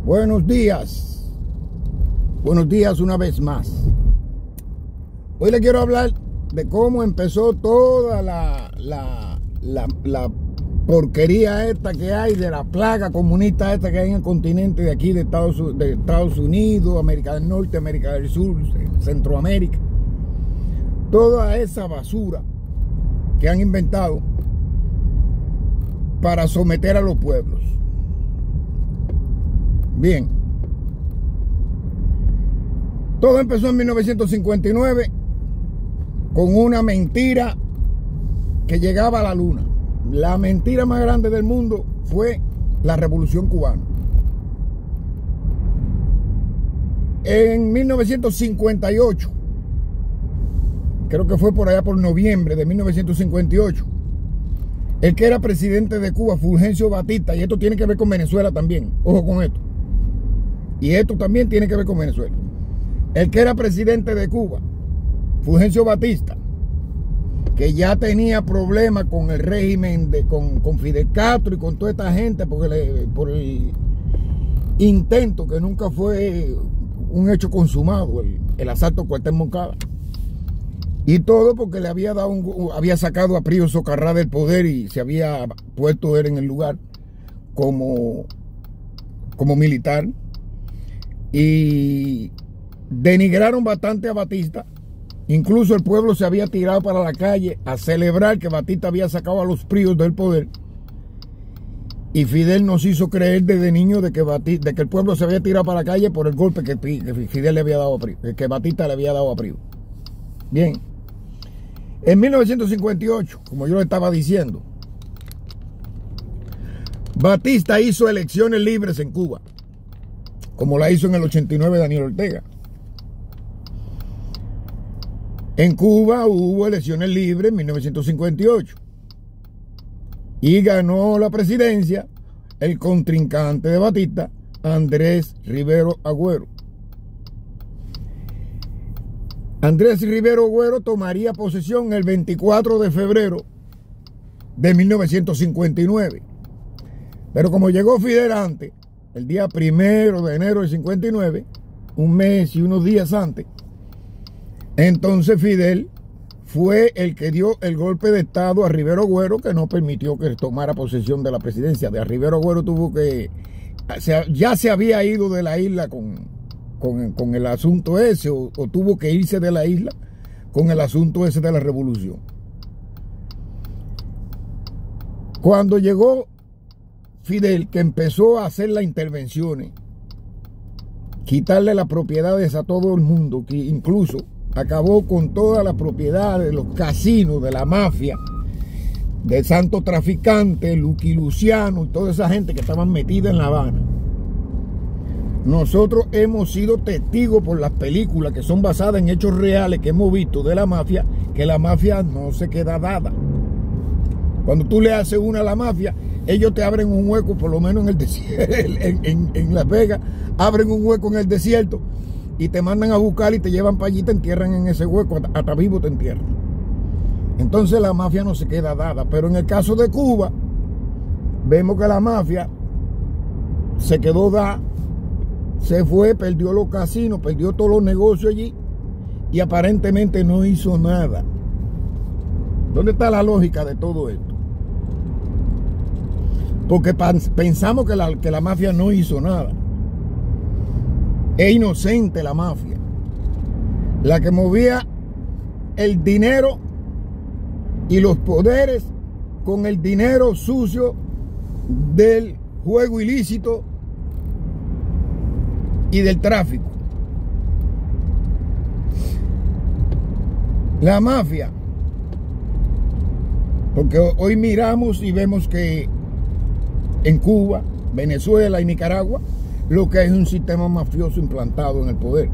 Buenos días una vez más. Hoy le quiero hablar de cómo empezó toda la porquería esta que hay, de la plaga comunista esta que hay en el continente de aquí de Estados Unidos, América del Norte, América del Sur, Centroamérica. Toda esa basura que han inventado para someter a los pueblos. Bien, todo empezó en 1959 con una mentira que llegaba a la luna. La mentira más grande del mundo fue la Revolución Cubana. En 1958, creo que fue por allá por noviembre de 1958, el que era presidente de Cuba, Fulgencio Batista, y esto tiene que ver con Venezuela también, ojo con esto. Y esto también tiene que ver con Venezuela. El que era presidente de Cuba, Fulgencio Batista, que ya tenía problemas con el régimen, con Fidel Castro y con toda esta gente, por el intento que nunca fue un hecho consumado, el asalto a Cuartel Moncada. Y todo porque le había sacado a Pío Socarrá del poder y se había puesto él en el lugar como militar. Y denigraron bastante a Batista. Incluso el pueblo se había tirado para la calle a celebrar que Batista había sacado a los Píos del poder. Y Fidel nos hizo creer desde niño de que el pueblo se había tirado para la calle por el golpe que Fidel le había dado a Pío, que Batista le había dado a Pío. Bien. En 1958, como yo le estaba diciendo, Batista hizo elecciones libres en Cuba, como la hizo en el 89 Daniel Ortega. En Cuba hubo elecciones libres en 1958 y ganó la presidencia el contrincante de Batista, Andrés Rivero Agüero. Andrés Rivero Agüero tomaría posesión el 24 de febrero de 1959. Pero como llegó Fidel antes, el día 1 de enero del 59, un mes y unos días antes, entonces Fidel fue el que dio el golpe de estado a Rivero Agüero, que no permitió que tomara posesión de la presidencia. De Rivero Agüero ya se había ido de la isla con el asunto ese, o tuvo que irse de la isla con el asunto ese de la revolución. Cuando llegó Fidel, que empezó a hacer las intervenciones, quitarle las propiedades a todo el mundo, que incluso acabó con todas las propiedades de los casinos, de la mafia, de santos traficantes, Lucky Luciano y toda esa gente que estaban metida en La Habana. Nosotros hemos sido testigos por las películas que son basadas en hechos reales que hemos visto de la mafia, que la mafia no se queda dada. Cuando tú le haces una a la mafia, ellos te abren un hueco, por lo menos en el desierto, en Las Vegas, abren un hueco en el desierto y te mandan a buscar y te llevan para allí y te entierran en ese hueco, hasta vivo te entierran. Entonces la mafia no se queda dada. Pero en el caso de Cuba, vemos que la mafia se quedó dada, se fue, perdió los casinos, perdió todos los negocios allí y aparentemente no hizo nada. ¿Dónde está la lógica de todo esto? Porque pensamos que la mafia no hizo nada. Es inocente la mafia. La que movía el dinero y los poderes con el dinero sucio del juego ilícito y del tráfico. La mafia, porque hoy miramos y vemos que en Cuba, Venezuela y Nicaragua, lo que es un sistema mafioso implantado en el poder.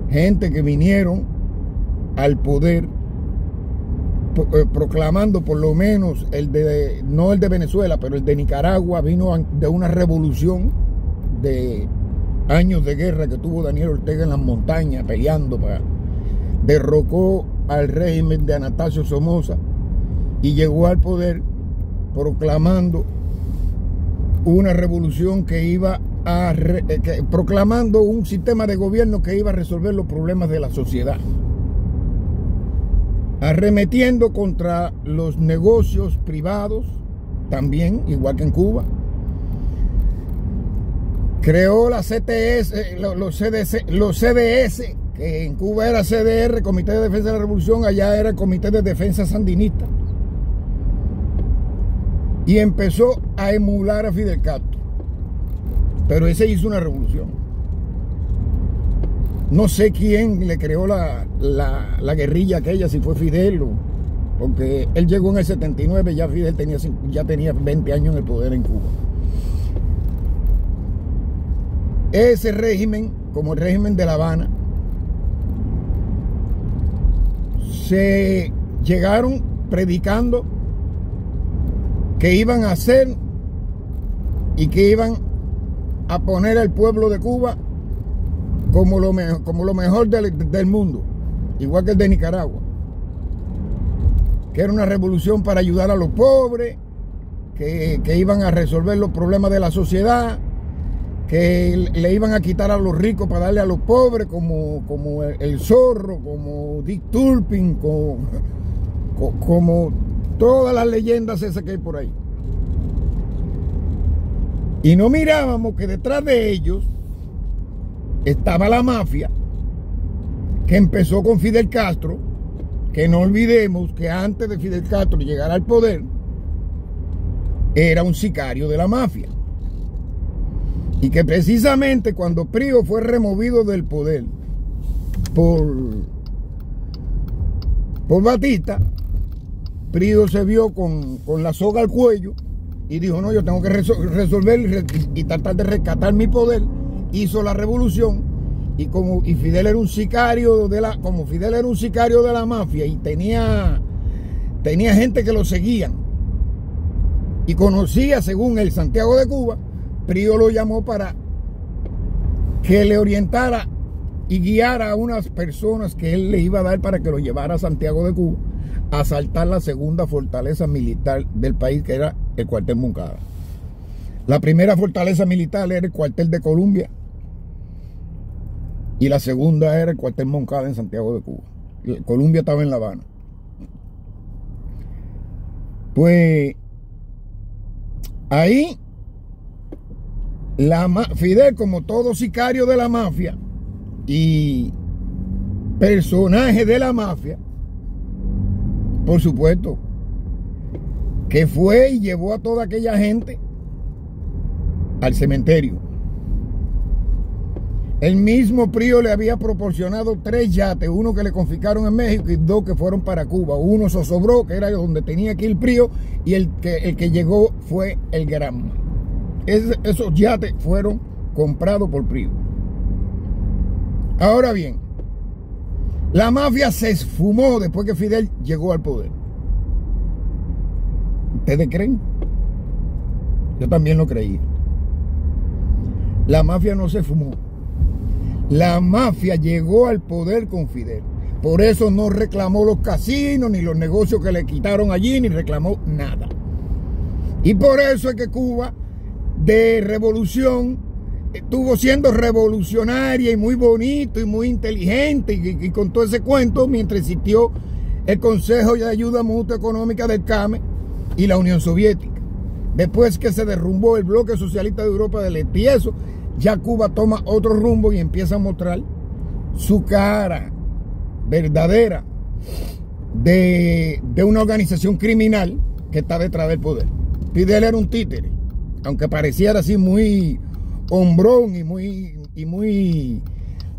Gente que vinieron al poder proclamando por lo menos no el de Venezuela, pero el de Nicaragua vino de una revolución de años de guerra que tuvo Daniel Ortega en las montañas peleando derrocó al régimen de Anastasio Somoza y llegó al poder proclamando una revolución que iba a proclamando un sistema de gobierno que iba a resolver los problemas de la sociedad, arremetiendo contra los negocios privados, también, igual que en Cuba. Creó la CTS, los CDS, que en Cuba era CDR, Comité de Defensa de la Revolución, allá era el Comité de Defensa Sandinista. Y empezó a emular a Fidel Castro. Pero ese hizo una revolución. No sé quién le creó la guerrilla aquella, si fue Fidel, porque él llegó en el 79, ya Fidel ya tenía 20 años en el poder en Cuba. Ese régimen, como el régimen de La Habana, se llegaron predicando que iban a hacer y que iban a poner al pueblo de Cuba como lo mejor del mundo, igual que el de Nicaragua, que era una revolución para ayudar a los pobres, que iban a resolver los problemas de la sociedad, que le iban a quitar a los ricos para darle a los pobres, como el Zorro, como Dick Turpin, como todas las leyendas esas que hay por ahí. Y no mirábamos que detrás de ellos estaba la mafia, que empezó con Fidel Castro, que no olvidemos que antes de Fidel Castro llegar al poder, era un sicario de la mafia. Y que precisamente cuando Prío fue removido del poder por Batista, Prío se vio con la soga al cuello y dijo: no, yo tengo que resolver y tratar de rescatar mi poder. Hizo la revolución, y Fidel era un sicario de la mafia y tenía gente que lo seguían y conocía, según el Santiago de Cuba. Prío lo llamó para que le orientara y guiara a unas personas que él le iba a dar para que lo llevara a Santiago de Cuba a asaltar la segunda fortaleza militar del país, que era el cuartel Moncada. La primera fortaleza militar era el cuartel de Colombia y la segunda era el cuartel Moncada en Santiago de Cuba. Colombia estaba en La Habana. Pues ahí Fidel, como todo sicario de la mafia y personaje de la mafia, por supuesto, que fue y llevó a toda aquella gente al cementerio. El mismo Prío le había proporcionado 3 yates, uno que le confiscaron en México y 2 que fueron para Cuba. Uno zozobró, que era donde tenía que ir Prío, y el que llegó fue el Granma. Esos yates fueron comprados por Prío. Ahora bien, la mafia se esfumó después que Fidel llegó al poder. ¿Ustedes creen? Yo también lo creí. La mafia no se esfumó. La mafia llegó al poder con Fidel. Por eso no reclamó los casinos, ni los negocios que le quitaron allí, ni reclamó nada. Y por eso es que Cuba, de revolución, estuvo siendo revolucionaria y muy bonito y muy inteligente y con todo ese cuento, mientras existió el Consejo de Ayuda Mutua Económica del CAME y la Unión Soviética. Después que se derrumbó el bloque socialista de Europa del Este y eso, ya Cuba toma otro rumbo y empieza a mostrar su cara verdadera de una organización criminal que está detrás del poder. Fidel era un títere, aunque pareciera así muy hombrón y muy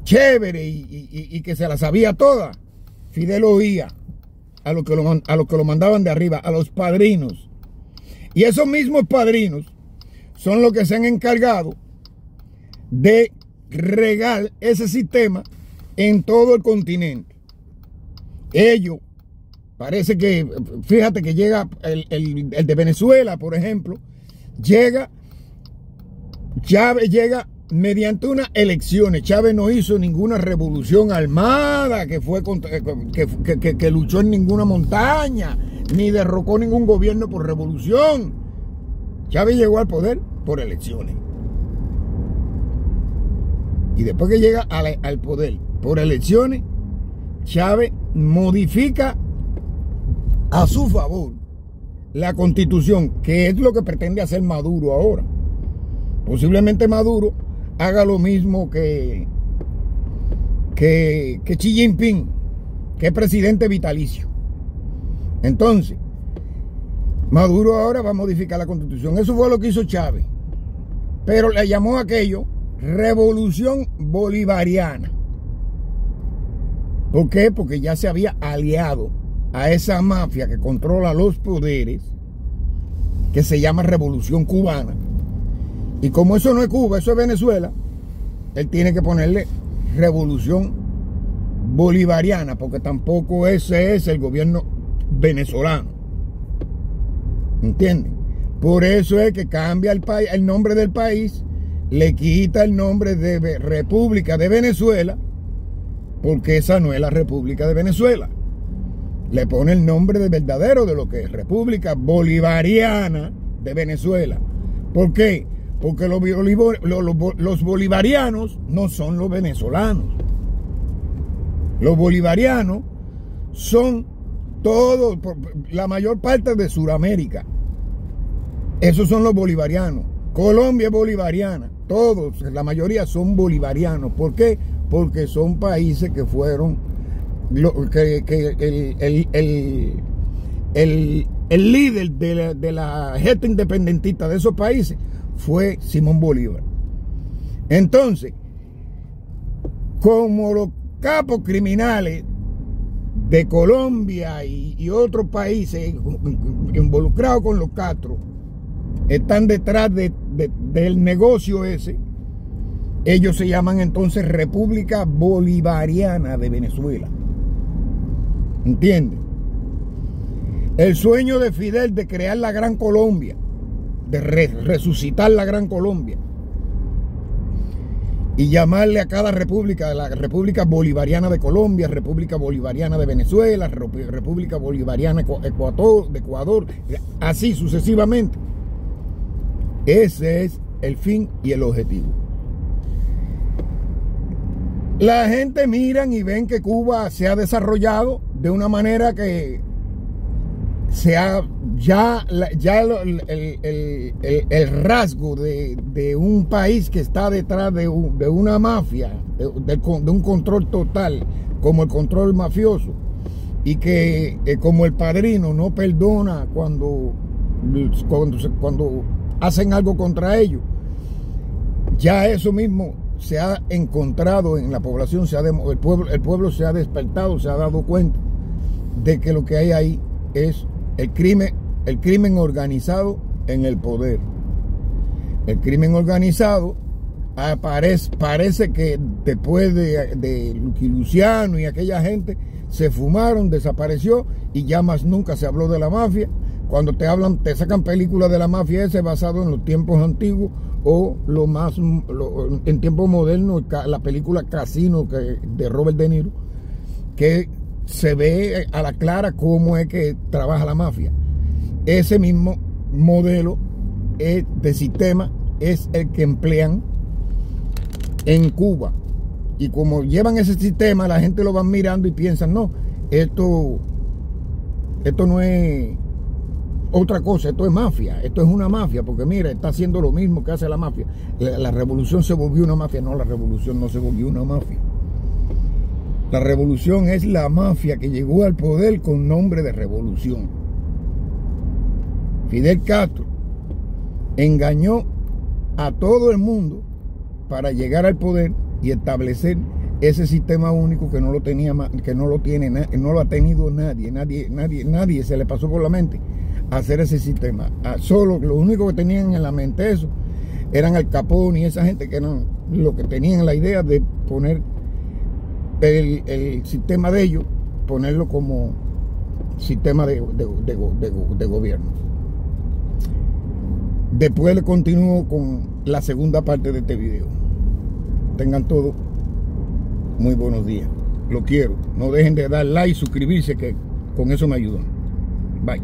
chévere y que se la sabía toda. Fidel oía a los que lo mandaban de arriba, a los padrinos. Y esos mismos padrinos son los que se han encargado de regar ese sistema en todo el continente. Ellos, parece que, fíjate que llega el de Venezuela, por ejemplo, Chávez llega mediante unas elecciones. Chávez no hizo ninguna revolución armada, que luchó en ninguna montaña, ni derrocó ningún gobierno por revolución. Chávez llegó al poder por elecciones. Y después que llega al poder por elecciones, Chávez modifica a su favor la Constitución, que es lo que pretende hacer Maduro ahora. Posiblemente Maduro haga lo mismo que Xi Jinping, que es presidente vitalicio. Entonces, Maduro ahora va a modificar la Constitución. Eso fue lo que hizo Chávez. Pero le llamó a aquello Revolución Bolivariana. ¿Por qué? Porque ya se había aliado a esa mafia que controla los poderes, que se llama Revolución Cubana. Y como eso no es Cuba, eso es Venezuela, él tiene que ponerle Revolución Bolivariana, porque tampoco ese es el gobierno venezolano. ¿Entienden? Por eso es que cambia el nombre del país, le quita el nombre de República de Venezuela, porque esa no es la República de Venezuela. Le pone el nombre de verdadero de lo que es República Bolivariana de Venezuela. ¿Por qué? Porque los bolivarianos no son los venezolanos. Los bolivarianos son todos, la mayor parte de Sudamérica. Esos son los bolivarianos. Colombia es bolivariana. Todos, la mayoría son bolivarianos. ¿Por qué? Porque son países que fueron el líder de la gesta independentista de esos países fue Simón Bolívar. Entonces, como los capos criminales de Colombia y otros países involucrados con los Castro están detrás del negocio ese, ellos se llaman entonces República Bolivariana de Venezuela. ¿Entienden? El sueño de Fidel de crear la Gran Colombia, de resucitar la Gran Colombia y llamarle a cada república, la República Bolivariana de Colombia, República Bolivariana de Venezuela, República Bolivariana de Ecuador, así sucesivamente. Ese es el fin y el objetivo. La gente miran y ven que Cuba se ha desarrollado de una manera que el rasgo de un país que está detrás de una mafia, de un control total, como el control mafioso, y que como El Padrino no perdona cuando hacen algo contra ellos. Ya eso mismo se ha encontrado en la población, el pueblo se ha despertado, se ha dado cuenta de que lo que hay ahí es el crimen organizado en el poder. El crimen organizado parece que después de Lucky Luciano y aquella gente se fumaron, desapareció y ya más nunca se habló de la mafia. Cuando te sacan películas de la mafia ese basado en los tiempos antiguos o en tiempos modernos, la película Casino de Robert De Niro, que se ve a la clara cómo es que trabaja la mafia. Ese mismo modelo de sistema es el que emplean en Cuba. Y como llevan ese sistema, la gente lo van mirando y piensan, no, esto no es otra cosa, esto es mafia, esto es una mafia, porque mira, está haciendo lo mismo que hace la mafia. La revolución se volvió una mafia. No, la revolución no se volvió una mafia. La revolución es la mafia que llegó al poder con nombre de revolución. Fidel Castro engañó a todo el mundo para llegar al poder y establecer ese sistema único que no lo tenía, que no lo tiene, no lo ha tenido nadie se le pasó por la mente hacer ese sistema. Solo lo único que tenían en la mente eso eran Al Capone y esa gente que eran lo que tenían la idea de poner el sistema de ellos, ponerlo como sistema de gobierno. Después le continúo con la segunda parte de este video. Tengan todos muy buenos días. Lo quiero. No dejen de dar like y suscribirse, que con eso me ayudan. Bye.